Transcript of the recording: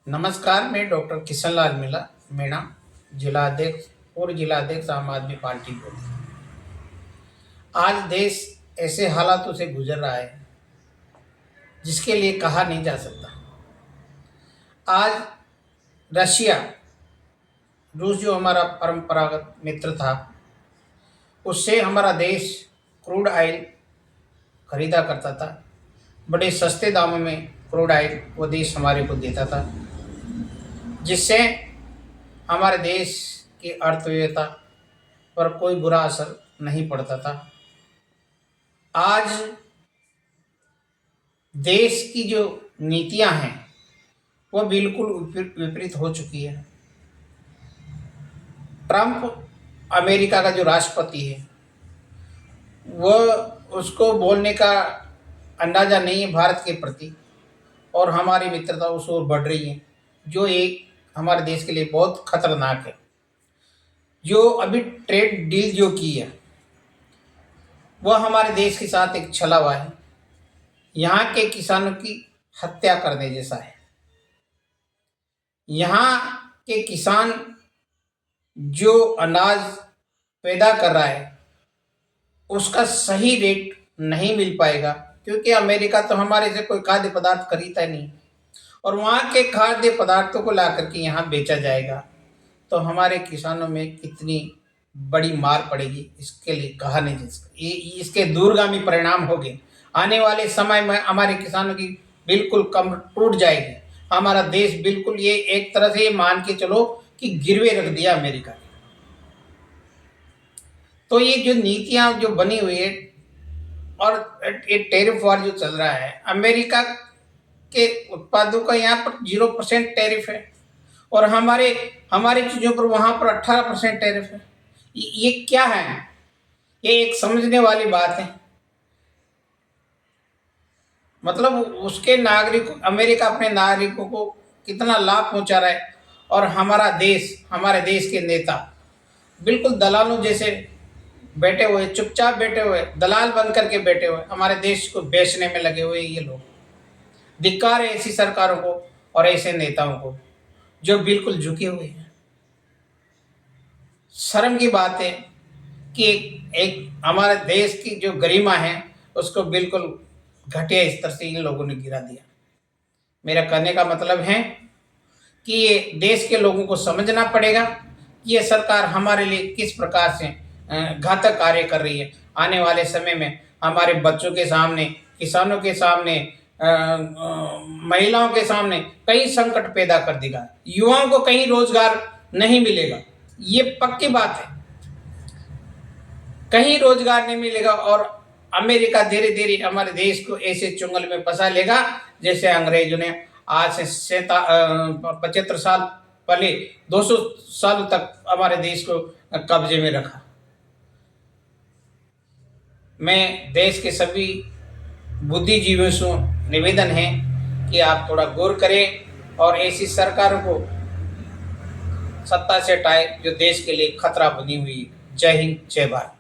नमस्कार, मैं डॉक्टर किशन लाल मीणा, जिला अध्यक्ष और जिला अध्यक्ष आम आदमी पार्टी को। आज देश ऐसे हालातों से गुजर रहा है जिसके लिए कहा नहीं जा सकता। आज रशिया, रूस जो हमारा परंपरागत मित्र था, उससे हमारा देश क्रूड ऑयल खरीदा करता था। बड़े सस्ते दामों में क्रूड ऑयल वो देश हमारे को देता था, जिससे हमारे देश की अर्थव्यवस्था पर कोई बुरा असर नहीं पड़ता था। आज देश की जो नीतियां हैं वो बिल्कुल विपरीत हो चुकी है। ट्रंप अमेरिका का जो राष्ट्रपति है, वह उसको बोलने का अंदाज़ा नहीं है भारत के प्रति, और हमारी मित्रता उस ओर बढ़ रही है, जो एक हमारे देश के लिए बहुत खतरनाक है। जो अभी ट्रेड डील जो की है, वह हमारे देश के साथ एक छलावा है। यहाँ के किसानों की हत्या करने जैसा है। यहाँ के किसान जो अनाज पैदा कर रहा है, उसका सही रेट नहीं मिल पाएगा, क्योंकि अमेरिका तो हमारे से कोई खाद्य पदार्थ खरीदता नहीं, और वहाँ के खाद्य पदार्थों को ला करके यहाँ बेचा जाएगा, तो हमारे किसानों में कितनी बड़ी मार पड़ेगी, इसके लिए कहा नहीं जा सकता। ये इसके दूरगामी परिणाम होंगे। आने वाले समय में हमारे किसानों की बिल्कुल कमर टूट जाएगी। हमारा देश बिल्कुल ये एक तरह से ये मान के चलो कि गिरवे रख दिया अमेरिका ने। तो ये जो नीतियाँ जो बनी हुई है और ये टैरिफ वार जो चल रहा है, अमेरिका के उत्पादों का यहाँ पर 0% टैरिफ है, और हमारी चीज़ों पर वहाँ पर 18% टैरिफ है। ये क्या है? ये एक समझने वाली बात है। मतलब उसके नागरिक, अमेरिका अपने नागरिकों को कितना लाभ पहुंचा रहा है, और हमारे देश के नेता बिल्कुल दलालों जैसे बैठे हुए, चुपचाप बैठे हुए, दलाल बन करके बैठे हुए, हमारे देश को बेचने में लगे हुए ये लोग। धिक्कार है ऐसी सरकारों को और ऐसे नेताओं को जो बिल्कुल झुके हुए हैं। शर्म की बात है कि एक हमारे देश की जो गरिमा है उसको बिल्कुल घटिया स्तर से इन लोगों ने गिरा दिया। मेरा कहने का मतलब है कि ये देश के लोगों को समझना पड़ेगा कि ये सरकार हमारे लिए किस प्रकार से घातक कार्य कर रही है। आने वाले समय में हमारे बच्चों के सामने, किसानों के सामने, महिलाओं के सामने कई संकट पैदा कर देगा। युवाओं को कहीं रोजगार नहीं मिलेगा, ये पक्की बात है। कहीं रोजगार नहीं मिलेगा, और अमेरिका धीरे धीरे हमारे देश को ऐसे चुंगल में फंसा लेगा जैसे अंग्रेजों ने आज से 75 साल पहले 200 साल तक हमारे देश को कब्जे में रखा। मैं देश के सभी बुद्धिजीवियों से निवेदन है कि आप थोड़ा गौर करें और ऐसी सरकारों को सत्ता से हटाए जो देश के लिए खतरा बनी हुई। जय हिंद, जय भारत।